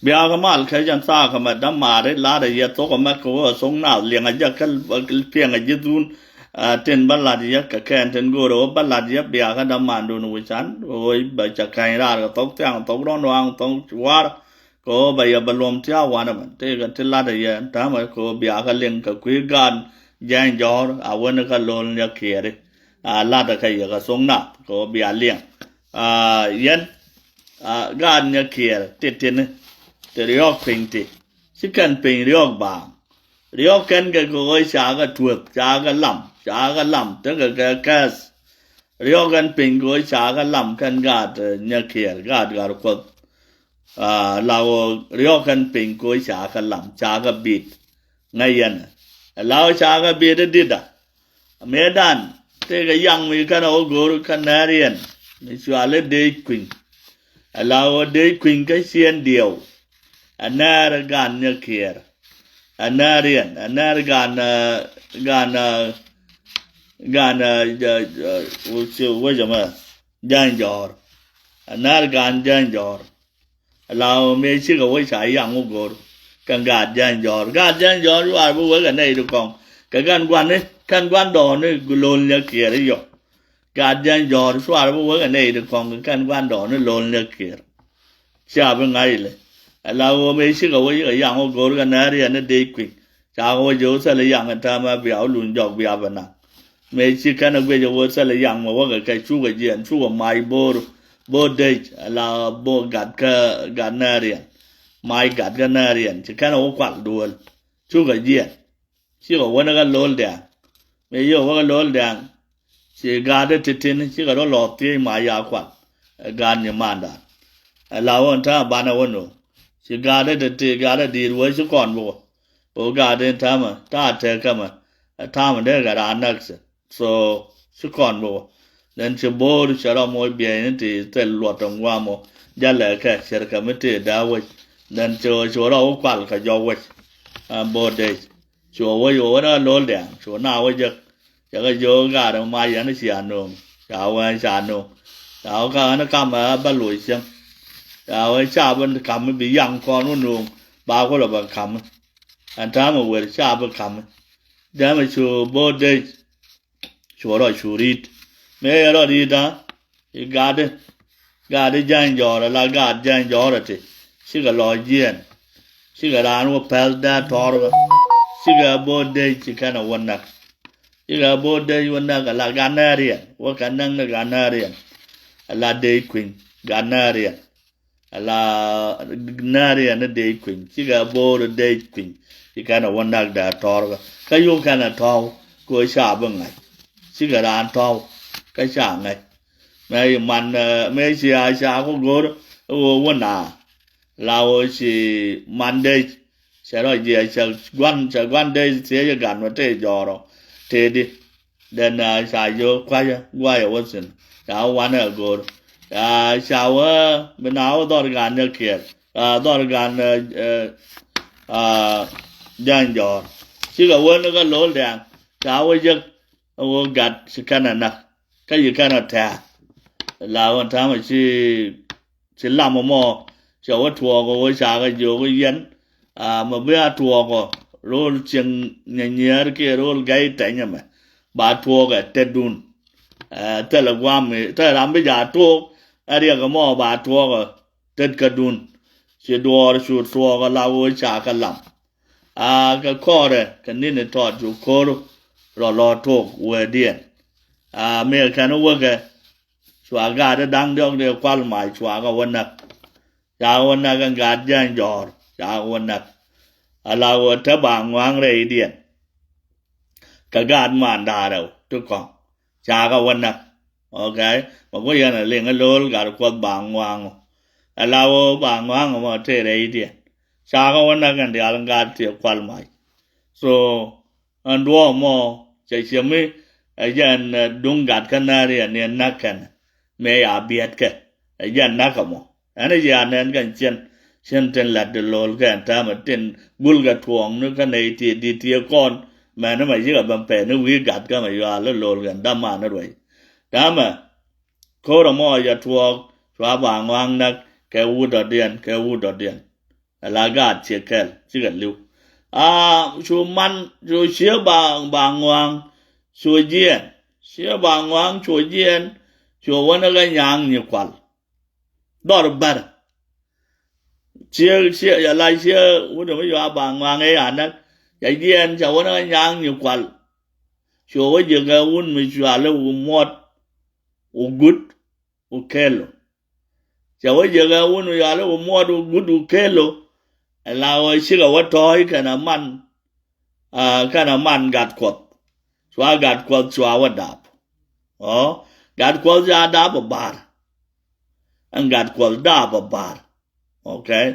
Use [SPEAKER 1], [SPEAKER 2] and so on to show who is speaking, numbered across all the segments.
[SPEAKER 1] biya kamal khajan sa kama damare la da ya to kama ko song na liang ja kal piang ja dun ten balad ya ka kan ten go ro balad ya biya ka daman do no chan oi ba cha kai ra to tyang to ron wang to war ko ba ya balom tia wana man te ga te la da ya ta ma ko biya ka leng ka kwi gan jan jor a wen ka lon ya kere la da kai ya ka song na ko biya liang yan gan ya kere te ten te riok pinti si kan pin riok bang riok kan ga go cha ga tuop cha ga lam te ga kas riok kan pin go cha ga lam kan ga nya kier ga ko lao riok kan pin go cha ga lam cha ga bit ngayan lao cha ga bit dida medan te ga yang mi kan o go kan narian ni chuale de queen lao de queen cái xiên điều anar gan nya kier anarian anar gan wo jama jan jor anar gan jan jor lao me chi go cha yang wo go kan ga jan jor wa bu wo ga nei du kong ka gan quan ne kan quan do ne lon nya kier yo ga jan jor wa bu wo ga nei du kong kan quan do ne lon nya kier cha ba ngai le lao me chi go ga yang wo go ga nari ne de quick cha go jo sa le yang ta ma biao lun jok bia ba na me chi kan go jo wo sa le yang ma wo ga kai chu ga yen chu ga mai bo de la bo gat ka ga nari mai gat ga nari chi kan wo kwat duol chu ga yen chi go wo na ga lol da me yo wo ga lol da chi ga de tin chi ga lo ti ma ya kwat ga ni ma da lao ta ba na wo no chỉ gà đấy thì gà đấy đi với chứ còn bộ gà đấy ta thế cơ mà đấy gà ăn được so chứ còn bộ nên chỉ bố chỉ là mỗi biển thì tới luật trong qua mà giá lệ cái sẽ cái mấy thứ đó vậy nên chỗ đó quan cái do vậy bố đấy chỗ vậy đó lối đèn chỗ nào vậy chứ cái chỗ gà đó mai nó chỉ ăn luôn chả luôn cháo cái nó cam mà bắt lùi xem cha bên cầm bị giăng con nó nuông bao có là bằng cầm anh ta mà về cha bên cầm để mà chùa bố đây chùa rồi chùa đi mấy rồi đi đó thì gà đấy giang giò là gà giang giò rồi thì chỉ có lò giên chỉ có đàn nó pel đa thò rồi chỉ có bố đây chỉ cái nào vấn nặng chỉ có bố đây vấn nặng là gà narian và khả năng là gà narian là day queen gà narian la nari ana de queen chiga bor de queen ikana wandak da torga kayo kana taw ko sha bangai chiga ran taw ka sha ngai mai man me sia sha ko gor o wana lao chi monday sẽ rồi gì sẽ quan đây sẽ gần mà thế giờ rồi thế đi đến xài vô quay ở Watson đó quan ở gồm sao bên nào đó gần như kia đó gần gian giờ chỉ có quên nó có lỗ đèn sao bây giờ gạt cái này nè cái gì cái này thà là con thà mà chỉ làm một mò cho cái thua của cái sao cái vô cái yên mà bây giờ thua của rồi chừng nhẹ kia rồi gai tay nhá mà bà thua cái tết đun tết là qua mình tết làm bây giờ thua ở đây cái mò bà thua cái tết cái đun chỉ đua rồi thua cái lao cái sao cái làm cái kho đấy cái nên là thọ chủ kho rồi lo thua về điện mình cái nó cái xóa gà đó đang được để quan mãi xóa cái vấn nặc chào vấn nặc cái gà giang giò chào vấn nặc lao thở bàng ngoan rầy điện cái gà màn đà đâu tôi còn chào cái vấn nặc ok mà có giờ là liền cái lô gà quật bàng ngoan lao bàng ngoan mà thế rầy điện chào cái vấn nặc cái điện là gà thì quan mãi so anh đua mà chạy xem mi giờ đúng gà cái này anh nặc cái me ya biat ke yan nakamo ana ya nan kan chen ten la de lol kan ta ma ten bul ga tuong no kan nei ti di ti kon ma na ma yi ga ban pe no wi gat ka ma ya lo lol kan da ma na roi da ma ko ro mo ya tuo swa ba ngwang nak ke wu do dien la ga che kel chi ga liu chu man chu xie bang wang chu jian xie bang wang chu jian chu wen ga yang ni kwal dor bar chia ya lai chia wo de yo bang wang ai an na ya jian cha wen ga yang ni kwal chu wo je ga un mi chu ale wo mot wo gut wo kelo cha wo je ga un ya le wo mot wo gut wo kelo la wo chi ga wo toy kana man gat kwat chwa gat kwat chwa wa dap gat kwat ja dap bar an gat kwat dap bar okay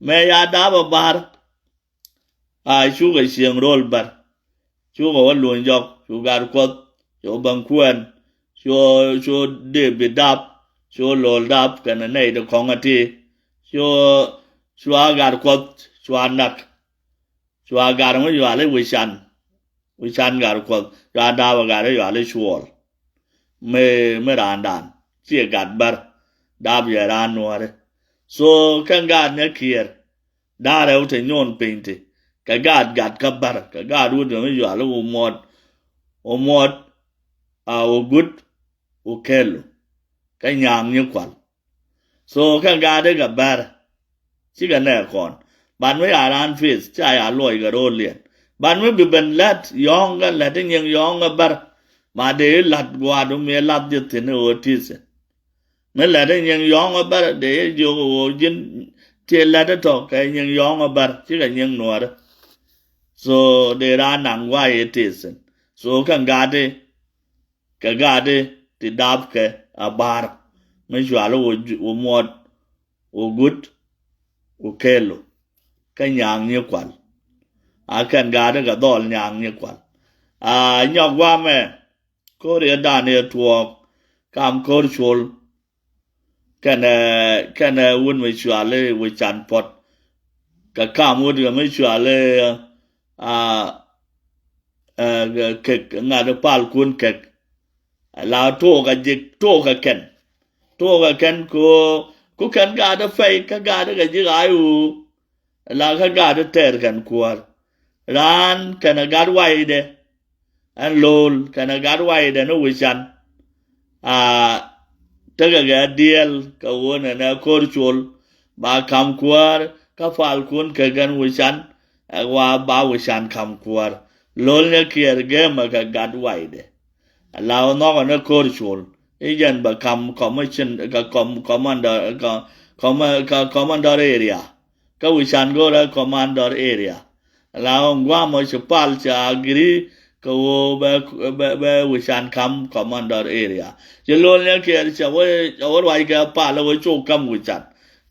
[SPEAKER 1] me ya dap bar chu ga sieng rol bar chu ga wa luon jok chu gat kwat chu bang kwen chu de be dap chu lol dap kana nei de kong ati chu gat kwat chwa nak chwa gar mo yo ale wishan gar kwat ya da wa gar yo ale chuol me ran dan chi gat bar dab ye ran nuare so kan gad ne kier da re u te nyon pinte ka gad ka bar ka gad u de yo ale u mod o gut o kelo ka nyam ni kwal so kan gad ga bar chi ga ne kon banไม่อาร้านฟิสใจอร่อยกับโรเลียนbanไม่เป็นลัดยองกันลัดยังยองกันบาร์มาเดี๋ยวลัดกว่าดูมีลัดจะถึงโอทิสไม่ลัดยังยองกันบาร์เดี๋ยวอยู่ยินเที่ยวลัดต่อกันยังยองกันบาร์ที่กันยังนัวร์ so เดี๋ยวร้านหนังว่าเอทิส so กันกาเดติดดับกันบาร์ไม่ชัวร์โอมอดโอกุดโอเคโลกันยังเนี่ยกว่ากันกาเดก็ดอลยังเนี่ยกว่าหยอกว่าแม่ก็เรียนด้านเนี่ยทัวร์คำโคตรชลกันวุ่นไม่ชัวร์เลยวิจารณ์พอดกับข้ามวุ่นก็ไม่ชัวร์เลยเก็กงานปาลคุณเก็กลาวทั่วกับจิกทั่วกับกันกูกันกาเดไฟกันกาเดกับจิกอายุลาวกันกาเดเตอร์กันกว่าร้านกันกาดไว้เดอันโลลกันกาดไว้เดนู้วิชันถ้าเกิดเดียลก็วนนะโคตรชลบาคำกว่าก็ฟาลคุณกันวิชันว่าบาวิชันคำกว่าโลลเนี่ยเกียร์เกมกับกาดไว้เดลาวนอกนั้นโคตรชลอีจันบาคำคอมมิชชั่นกับคอมมานเดอร์คอมมานเดอร์เอเรียก็วิชันก็แล้วคอมมานเดอร์เอเรียลาวว่ามันจะพัลจะกรีก็แบบวิชันคำคอมมานเดอร์เอเรียจะโลนเนี่ยเกี่ยวจะว่าไว้กับพัลแล้วว่าโจคำวิชัน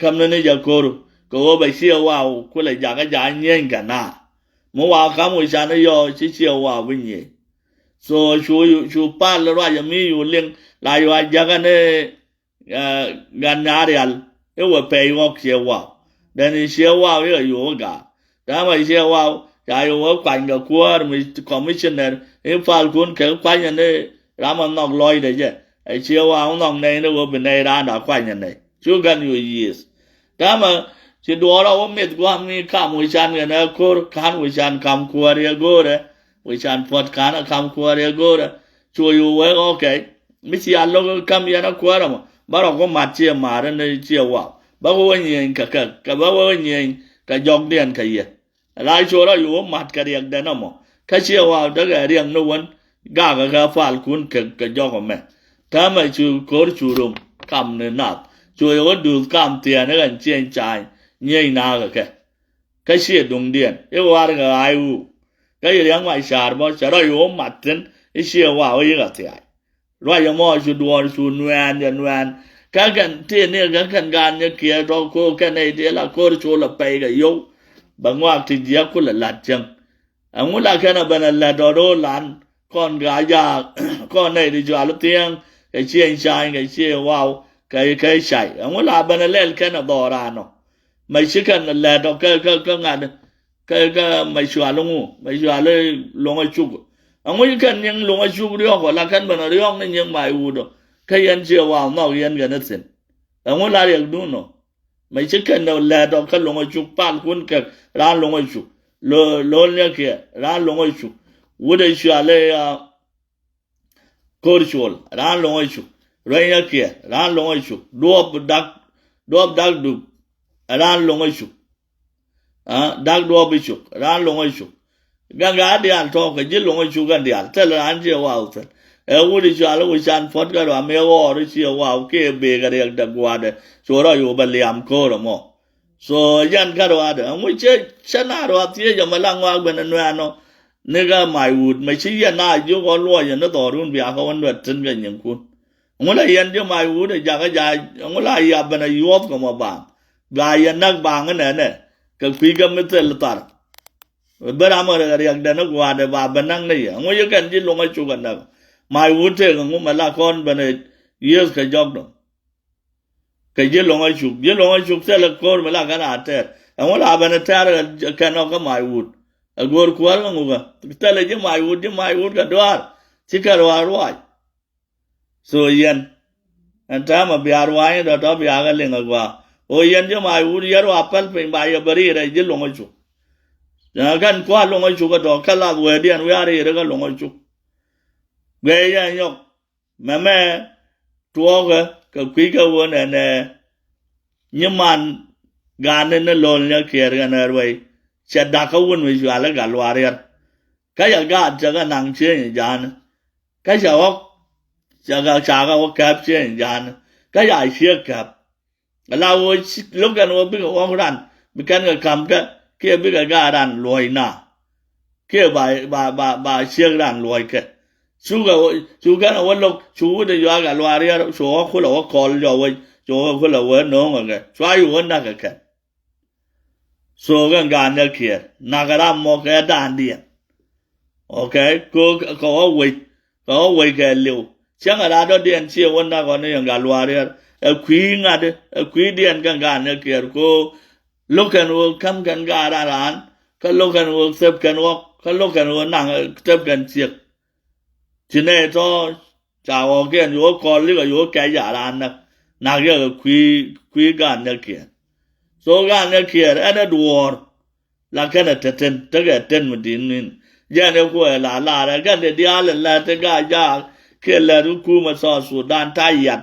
[SPEAKER 1] คำนั้นจะโคตรก็ว่าไปเชี่ยวว่าคุณเลยอยากจะเงี้ยกันนะเมื่อว่าคำวิชันเนี่ยเชี่ยวว่าวิ่งเงี้ย so ชูพัลแล้วว่าจะมีอยู่เรื่องลายว่าอยากกันเนี่ยกันนาเรียลเอวไปว่าเชี่ยวว่าแต่นี่เชี่ยวว่าเนี่ยอยู่กันแต่ไม่เชี่ยวว่าจะอยู่ว่าควันกับขวดมีคอมมิชชั่นเนอร์เอ็มฟาลคุณแค่ควันอย่างนี้รามันนอกลอยเลยใช่ไอเชี่ยวว่ามันนอกในนี่ว่าเป็นในร้านด่าควันอย่างนี้ชูกันอยู่ยีสแต่มาจะดูเราว่าเม็ดกว่ามีข้ามวิชันกันนะคูร์ขานวิชันคำขวดเรียกูเลยวิชันพอดขานคำขวดเรียกูเลยช่วยอยู่ไว้โอเคไม่ใช่อันเราคำยันขวดหรอกบ้านเราก็มาเชี่ยวมาเรื่องในเชี่ยวว่าบ้านเราเนี่ยกับบ้านเราเนี่ยกับยกเดียนกันยังลายชัวร์อยู่ว่ามัดกันอย่างเดินน่ะมั้งแค่เชี่ยวว่าเด็กเรียงนู้นก้าวกับฟาลคุณกับยกกันไหมถ้าไม่ชูโคตรชูรุมคำเนี่ยนับช่วยว่าดูคำเตียนให้กันเจียนใจเนี่ยน่าก็แค่เชี่ยดงเดียนไอ้ว่ากันไอ้วูก็ยังไม่ชาร์บอชาร์อยู่ว่ามัดถึงไอ้เชี่ยวว่าไอ้ก็เสียรอยยังมอชูดวนชูนวลยันวลกันที่เนี่ยกันการเนี่ยเกี่ยวกับโคกันในเดียละโคตรชูละไปกับยกบางว่าที่เดียกุลลัดจังอันว่าแค่นั้นเป็นลัดโดหลานก่อนกายาก่อนในที่จวนลุเตียงไอ้เชี่ยชายไอ้เชี่ยว้าวไอ้ใช่อันว่าเป็นเล่นแค่นั้นดอรานไม่ใช่แค่นั้นลัดก็งานก็ไม่ชัวร์ลงไม่ชัวร์เลยลงไอ้ชุกอันว่าแค่ยังลงไอ้ชุกเรื่องก่อนละแค่เป็นเรื่องนั้นยังไม่อูดแค่ยันเชี่ยว้าวนอกยันกันนั่นสิอันว่าเรียกดูเนาะ ไม่ใช่แค่เราแลดอกก็ลงไอชุกปานคุณก็ร้านลงไอชุกโลเนี่ยแค่ร้านลงไอชุกวุฒิชัวเลยโคตรชัวร้านลงไอชุกเรื่องเนี่ยแค่ร้านลงไอชุกดักดูร้านลงไอชุกดักดูไปชุกร้านลงไอชุกกังกาเดียนทองก็จิลงไอชุกกันเดียนแต่ร้านเจ้าว่าอุตวุฒิชัวแล้ววิชาฟอดก็ว่าไม่ว่าหรือเชื่อว่าโอเคเบกันเรียกดักว่าเดชัวร์อยู่บัลลังก์โคตรมั้ง so ยันก็ว่าเดมุ้ยเจ้าชนะว่าที่จะมาลังว่าเป็นนั่นเนาะนี่ก็ไม่วุฒิไม่ใช่ยันน่าอยู่ก็รวยยันนั่นต่อรุ่นเบียร์เขาวันเวทจนกันยังคุณงุ่นยันจะไม่วุฒิจากก็จะงุ่นยันเป็นยูอฟก็มาบางบายันนักบางเนี่ยก็คุยกันไม่เท่าไหร่เบอร์อามาเรียกเดินกว่าเดบ้าเป็นนั่งนี่งุ่นยังกันจิลงไอชุกันนะไม่วุฒิก็งุ่นมาละคนเป็นyears ก็จบเนาะก็จิลงไอชุกเสร็จแล้วคนมาละกันอาเตอร์งุ่นลาเป็นเตอร์กันเอาก็ไม่วุฒิกูรู้ควาร์งุ่นก็แต่เลยจะไม่วุฒิก็ดวาร์ชิคารวาร์ไว้ so ยันอันท้ามาเบียร์ไว้เดี๋ยวต่อเบียร์กันเลี้ยงกว่าโอ้ยันจะไม่วุฒิยาร์ว่าเปิลเป็นใบยาบรีอะไรจิลงไอชุกกันกว่าลงไอชุกก็ดอกกันลาเวดียนเวียร์อะไรก็ลงไอชุกเบียร์ยกแม่ตัวก็คุยกันวันเนี่ยยมันงานเนี่ยลอนเนี่ยเขียนกันเอาไว้เช็ดดักเขาวันวิจารณ์กันวารีร์ก็ยังก็จะก็นั่งเชื่อจานก็จะว่าจะก็จาก็ว่าแคบเชื่อจานก็อยากเชื่อแคบเราลูกกันว่าเป็นของรันเป็นกันกับคำก็เกี่ยวกับการรันรวยหน้าเกี่ยวบ่เชื่อรันรวยกันชูกันว่าลูกชูได้ยากันวารีร์ชูว่าคนเราว่าคอลจะว่าชูว่าคนเราว่าน้องกันช่วยวันนักกันso กันการเนี่ยเขียนนักการมองแค่ด้านเดียวโอเคก็ว่าเกิดเร็วเชื่อกันเราเดียนเชื่อวันนักคนนี้ยังการวารีร์คุยงานคุยเดียนกันการเนี่ยเขียนก็ลูกกันว่าคำกันการร้านก็ลูกกันว่าเซฟกันว่าก็ลูกกันว่านั่งเซฟกันเสียทีนี้ก็จะว่าเกี่ยนอยู่ก่อนหรือก็อยู่แก่ยาร้านนักเรียนคุยกันเนี่ยเขียนso กันเนี่ยเขียนอันนั้นดูวอร์ลักษณะเต้นมันดีนี่ยันเนี่ยก็ลาแล้วกันเดี๋ยวละแต่ก็ยากเขียนแล้วรู้คู่มาสอนสุดานตายยัด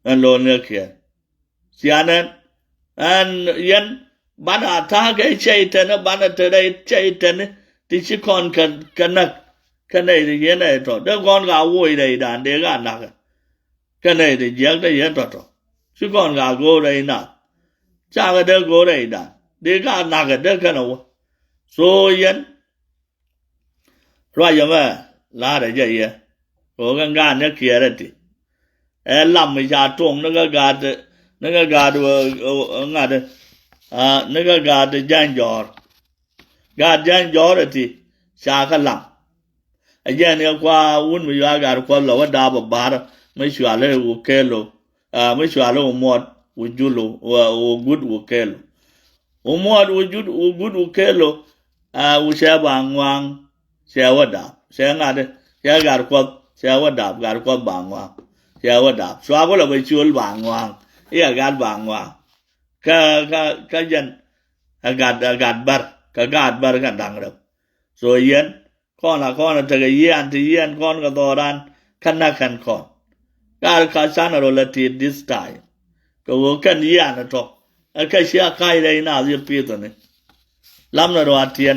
[SPEAKER 1] อันโลเนี่ยเขียนเสียนั้นอันยันบ้านอาท่าก็ใช้เท่านั้นบ้านอาท่าได้ใช้เท่านั้นที่ชิคอนกันนักกันได้ยังไงต่อเดี๋ยวก่อนก็เอาไว้ได้ด่านเดี๋ยวก็นักกันได้ยังได้ยังต่อชิคอนก็โก้ได้นักจากเด็กโก้ได้ด่านเดี๋ยวก็นักเด็กกันเอาโซยันรายยังไงลาได้ยังไงโอ้กันการเนี่ยเขียนที่ลำไม่ชาตรงนั่นก็การว่างั้นนั่นก็การยันยอร์ที่ชาขลังไอ้ยันเนี่ยกว่าวุ่นไม่ยากการกว่าเราว่าดาบบาร์ไม่ชัวร์เลยวุ้เกลไม่ชัวร์เลยวุ้หมดวุ้จุลวุ้กุดวุ้เกลวุ้หมดวุ้กุดวุ้เกลวุ้เชื่อบางวังเชื่อว่าดาบเชื่องานเชื่อการกว่าเชื่อว่าดาบการกว่าบางวังเชื่อว่าดาบชัวร์ก็เราไปช่วยบางวังไอ้การบางวังก็ยันการบาร์กันดังเราโซยันข้อละจะก็ยันที่ยันข้อก็ตัวรันขันนักขันข้อการข้าศึกโรลตีดิสไตล์ก็ว่ากันยันนะก็เชื่อใครได้น่าจะเปลี่ยนตัวนี้ลำนั้นว่าเทียน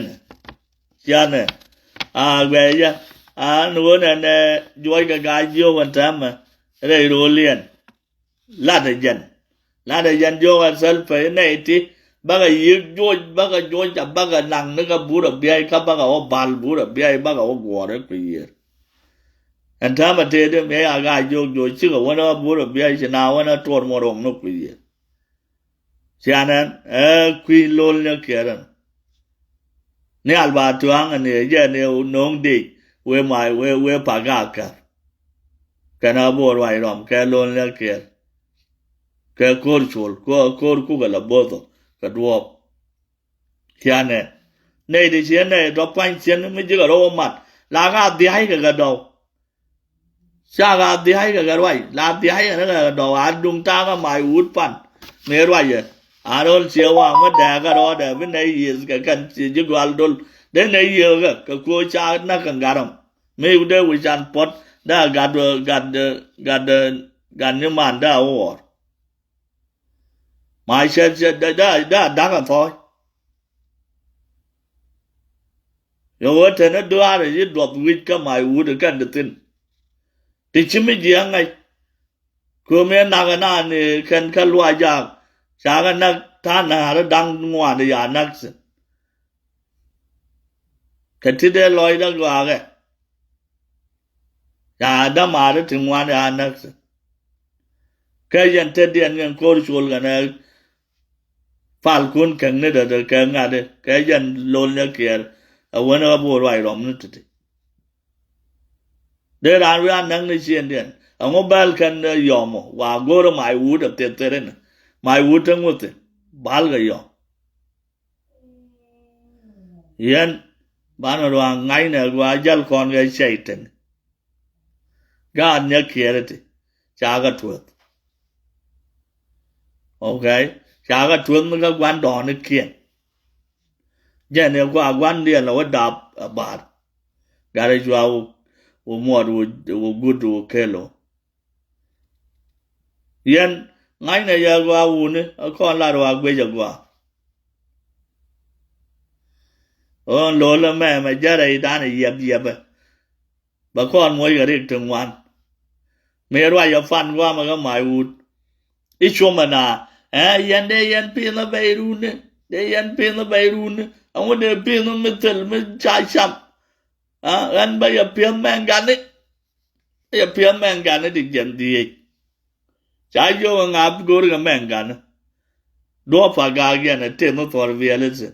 [SPEAKER 1] เชื่อเนี่ยเว้ยนู้นเนี่ยจอยกับกายโยวันทำเรื่องโรเลียนลาดยันโยกันสัลไปเนี่ยที่บังยิงโยจับบังนั่งนึกว่าบูรเบียกับบังว่าบาลบูรเบียบังว่ากัวเรื่องปีอันทำมาเทเดไม่อากาศโยชื่อว่าวันว่าบูรเบียชนะวันนั้นตัวมรองนกปีฉะนั้นคุยโลนเนี่ยเขียนเนี่ยอัลบาตัวงเนี่ยเนี่ยน้องดีเว้ไม่เว้ปากากันอาบัวไว้รอมแกโลนเนี่ยเขียนแกโคตรชวลกูกันละบัวตัวก็ดูเขียนเนี่ยดิฉันเนี่ยรบไปเชียนไม่จีก็รู้มัดลากาดีให้กันดาวชากาดีให้กันไว้ลาดีให้กันดาวอัดดวงตาก็ไม่อุดปัน me roye arol chewa ma daga ro da bin nei yes ka kan ji gwal dol de nei yo ka ko cha na kan garam me ude wi chan pot da gad như man da or mai sẽ da kan thôi yo wata na do ara ji drop wit ka mai wood kan de tin ti chimi ji angai ko me na ga na ni kan ka lwa ja cha ga na ta na ra dang ngwa de ya nak ka ti de loy da gwa ga ya da ma de tin ngwa da nak ka yan te dian ngan ko chul ga na fal kun kan ne da ka nga de ka yan lol na kier a wona bo roi rom nu ti de ran wi an nang ni chen den a ngo bal kan yom wa go ro mai wu da te te ren mai wu tang wo te bal ga yo yan ban ro ngai na wa jal kon ga chai ten ga nya kier ti cha ga tuot okay cha ga tuot nó ga quan đỏ nó kiên giờ này qua quan điện là what đạp bạt gà đây cho mua đồ good đồ kelo yên ngay này giờ qua nè con là đồ quê giờ qua lố là mẹ mà giờ đây đã này dẹp bà con mỗi cái đi trường ngoan mẹ rồi giờ phản qua mà cái mày ít chỗ mà nà yên đây yên pin là bay luôn nè đây yên pin là bay luôn nè ông để pin nó mớitel mới chạy chậm anh bây giờ pin mang gan đấy bây giờ pin mang gan đấy đi nhận đi chạy vô ngáp gối cái mang gan đua phải gà kia này tiền nó toàn về lên rồi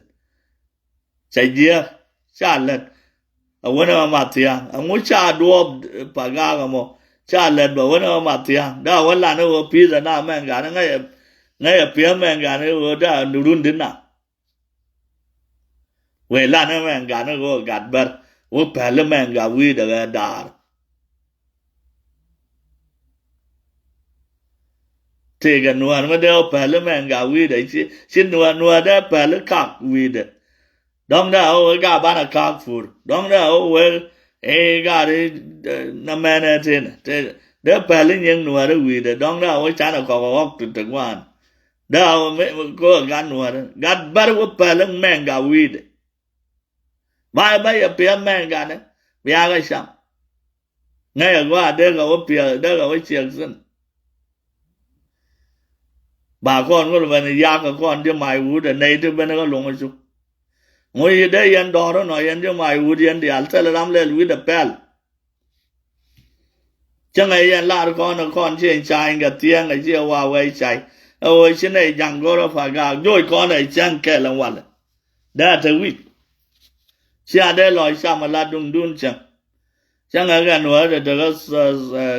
[SPEAKER 1] chạy dia cha lên ông nó mà tiền ông cha đua phải gà cái mò cha lên bảo nó mà tiền đó ông là nó pin là na mang gan ngay pin mang gan nó đã nurun đến nào về là nó mang gan nó có gạt bờ वो पहले महंगा हुई दगा डार ठीक है नुआर में दे पहले महंगा हुई दे चिन नुआर दे पहले काक हुई दे डोंग दे ओ गा बाना काक फूर डोंग दे ओ वे गा दे न मैंने दे पहले यंग नुआर हुई दे डोंग दे ओ चाना को तगवान दे ओ को गान नुआर गाद बार वो पहले महंगा हुई दे bây giờ pia men gan đấy bia cái sao ngay ở qua đây là pia đây là cái chuyện gì bà con có bên này cái con cho mày uống để này thì bên nó có lồng ở chỗ ngồi đây yên đó nó nói yên cho mày uống yên thì ăn sẽ là làm lên uống được pel chẳng ai yên là con chuyện trai cái tiếng cái chiều vào cái trai ôi trên này chẳng có phải gà rồi con này chẳng kể là hoàn đã thấy quý cha đây lòi sao mà la đun chẳng ở gần nữa rồi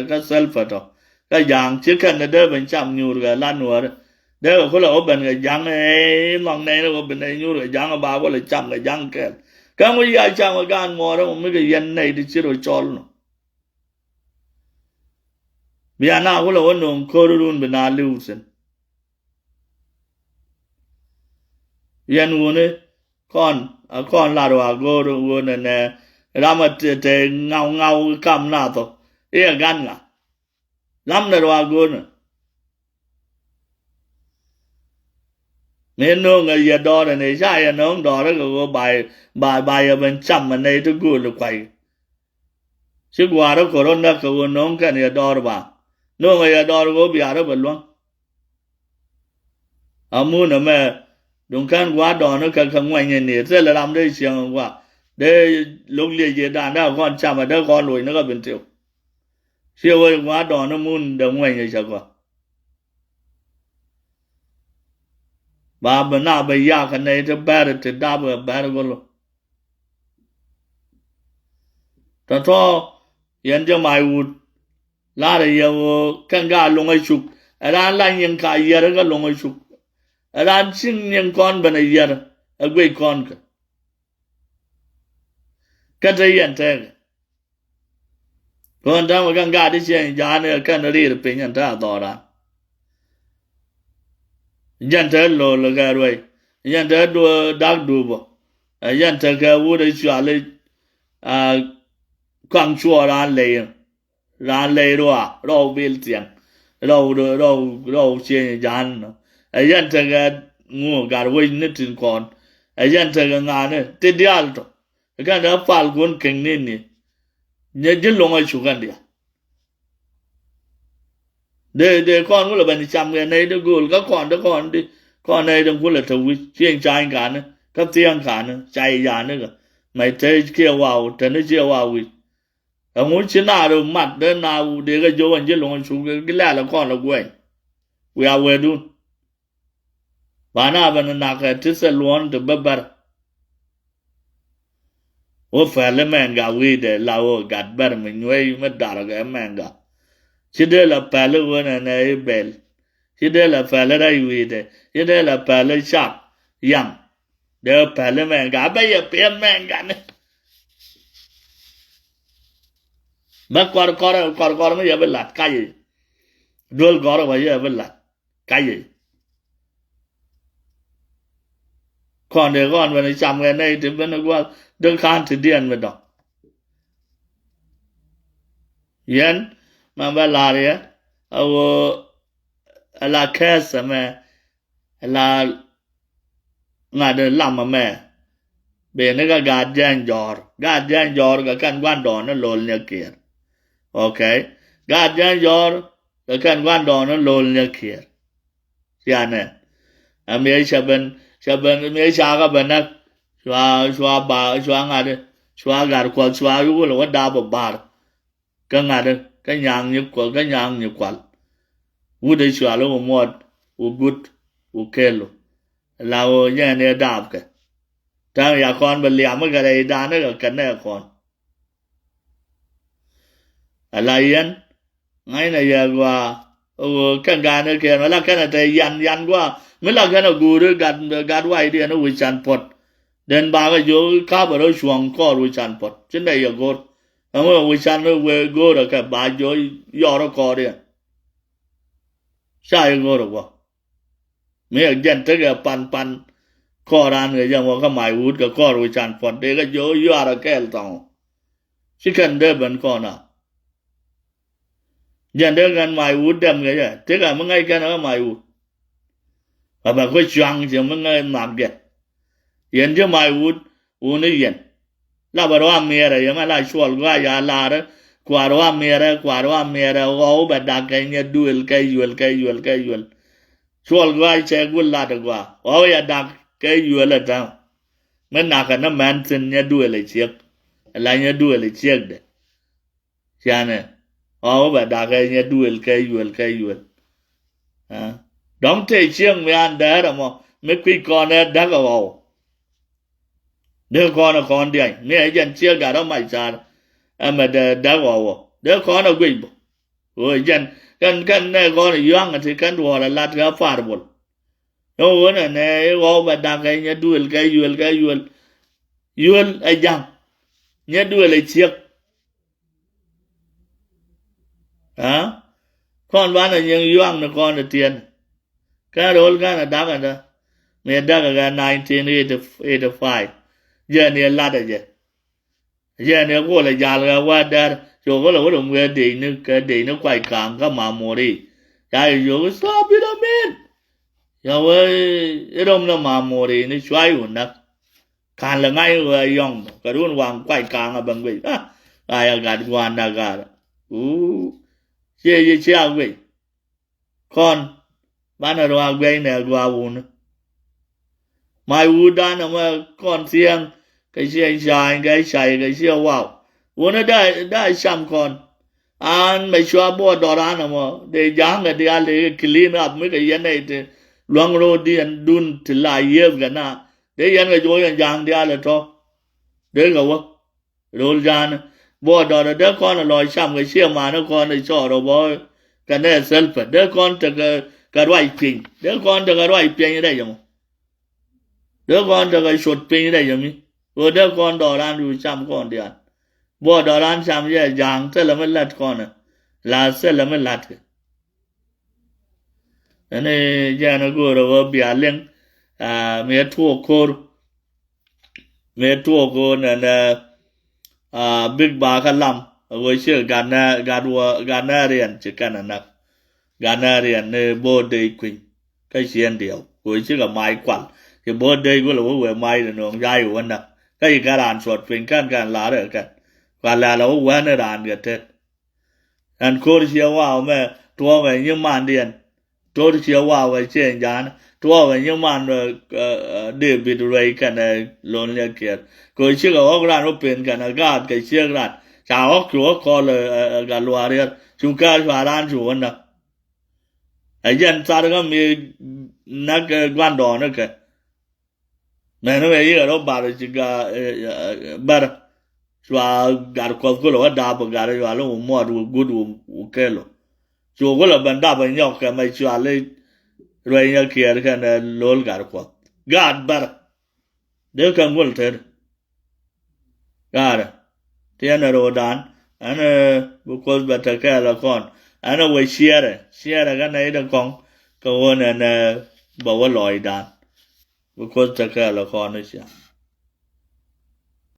[SPEAKER 1] cái self đó cái dạng chỉ cần là đỡ bên chạm nhiều rồi la nữa đỡ có là ở bên cái dạng này lòng này nó bên này nhiều rồi dạng ở bao có là chạm cái dạng cái gì ai chạm ở gan mò đó mấy cái yên này thì chỉ rồi cho nó bây nào có là ở nông cơ đun bên nào lưu sinh yên luôn đấy con là đồ go đồ nè làm mà te ngau cam na to e gan à làm là đồ go nè nên nó người giờ đo này sai nó đo đó có bài ở bên chăm mà này tôi go được quay chứ qua đó corona có nó cái này đo rồi bà nó người đo có bị đó bên luôn muốn nó mà đúng kan quá đỏ nó cần không ngoài nhìn nè rất là làm đây chiang quá đây lúc liệt gì đàn đó con chạm mà đó con lùi nó có bình tiêu siêu ơi quá đỏ nó muốn đồng ngoài như sao quá bà bên nào bây giờ cái này thì bé thì đáp rồi bé rồi luôn cho yên cho mày uất lá đây giờ căn gà lông ấy chụp ra lại những cái giờ đó cái lông ấy chụp ran xin những con bên này giờ ở quê con cái gì anh thấy còn đang mà càng gà đi chơi giá này cái nó đi được bên nhận ra to ra Yanta lo la garway. Yanta do dag dubo. Yanta ka wood is jolly. Quang chua ran lay. Ran lay row built young. Row change jan. Yanta got more got way knitting corn. Yanta gana. Did alto. Again a falcon king nini. Yet long as you can. De con là bên chăm cái này được gùi các con này đừng có là thú chiên trai cả nữa các tiếng cả nữa chạy ra nữa mày thấy kia vào thế nó chia vào vì ông muốn chiến nào được mặt đến nào để cái chỗ anh chứ luôn xuống cái lẽ là con là quên we are we do bà nào bên nào cái thứ sẽ luôn từ bờ bờ ô phải là mình gạo vì để lao gạt bờ mình nuôi mất đào cái mình gạo chỉ để là pelle vân này bel chỉ để là pelle đây vì thế chỉ để là pelle sharp yang để pelle mình gạ bây giờ pelle mình gạ này mà còn mới giờ bên lạt cái gì đuôi còn bây giờ bên lạt cái gì còn để con bên chăm cái này thì bên nó qua đừng khăn thì điên bên đó yên mà bà là đấy là kesa mà là ngài được làm mà mẹ bên nó cái gạt giang gior cái căn quan đó nó lồn nhờ kia ok gạt giang gior cái căn quan đó nó lồn nhờ kia dạ nè mấy mấy cái bên nó xóa ngài đấy xóa gạt quần xóa yếu là what đào bờ cái ngài đấy cái nhang như qual u de chua lo mod u gut u kelo lao ya ne dab ke ta ya kon be liam ga dai da ne ka ne kon alayan ngai na ya gwa o kan ga ne ke la kan ta yan gwa me la kan gu de gad wai de no wi chan pot den ba ga yo ka ba ro chuang ko wi chan pot chin dai ya go ông ơi sao nó về go rồi cái bà cho do nó co đi sao go rồi quá mấy cái dân tới cái pan co ra người dân mà cái mày út cái co rồi chán phật để cái do do rồi cái tao chỉ cần để bên con à dân để cái mày út đem cái gì thế cái mấy ngày cái nó mày út và bà có choang thì mấy ngày làm cái dân chứ mày út nó dân la barwa mere yama la shwal gwa ya la re kwarwa mere o ba da ke nya duel ke yuel shwal gwa che gul la de gwa o ya da ke yuel ta men na ka na man tin nya duel chek la nya duel chek de chane o ba da ke nya duel ke yuel ha dong te chieng me an da ra mo me kwi kon da ga o đứa con đi anh nghe dân chia cả đó mày sao mà đã vào đứa con nó quỳ rồi dân căn này con này young thì căn đồ là lát cái phá rồi nó này này vào mà đang cái nhớ đuổi cái yuel ai giang nhớ đuổi lại chiếc hả con bán là những young là con là tiền cái đó cái là đá cái đó mẹ đá cái 1985 giờ này là đấy giờ này có là già là qua đây chỗ có là có đồng người để nó quay càng cái mà mồ đi cái chỗ sao biết đâu men giờ cái đồng nó mà mồ đi nó xoay hồn nè càng là ngay người yong cái đuôn hoàng quay càng ở bằng vậy ai gạt quan đã gạt chia vậy con bán ở đâu vậy nè qua uốn mai uốn đan mà con xiang cái xe cái xe wow uốn nó đã xăm con anh mày xóa bỏ đó ra mà để giang cái dia để clean up mấy cái này thì loang rồi đi anh đun thì lại yêu cái na để anh cái chỗ anh giang dia là cho để cái what rồi giang bỏ đó là đứa con là lòi xăm cái xe mà nó con này cho rồi bỏ cái này self đứa con từ cái loại pin đứa con từ cái loại pin như đây giống đứa con từ cái sụt pin như đây giống rồi đứa con đó ra rồi xăm con đi anh bỏ đó ra xăm vậy giang sẽ là mới lật con là sẽ là mới lật anh ấy giờ nó có rồi bia leng mấy thua cô nên big bag lam với sự Ghanaian chỉ cần là Ghanaian này bồ đề quỳnh cái chuyện điều với sự mai quan thì bồ đề của là với mai là nó dài hơn nè cái đàn suốt quỳnh can lá được cái và là nó quen ở đàn cái thế anh cô đi vào mà tua về những màn điện tôi đi vào về trên gian tua về những màn David Ray cái này luôn là kia cô chỉ có ông ra nó bên cái này gạt cái chiếc ra chào chúa có là cái loa đấy chúng ta phải làm chủ nè ấy dân sao đó mi nát quan đó nữa cái này nó về ở đó bà thì bà chua gar ko lo da ba gar yo lo mo du gudu ke lo chua ko lo ban da ba nyok ka mai chua le ro nya ke ka na lol gar ko gad bar de kan gol ter gar te na ro dan ana bu ko ba ta ka la kon ana we share ga na ida kon ko na ba wa loi dan bu ko ta ka la kon sia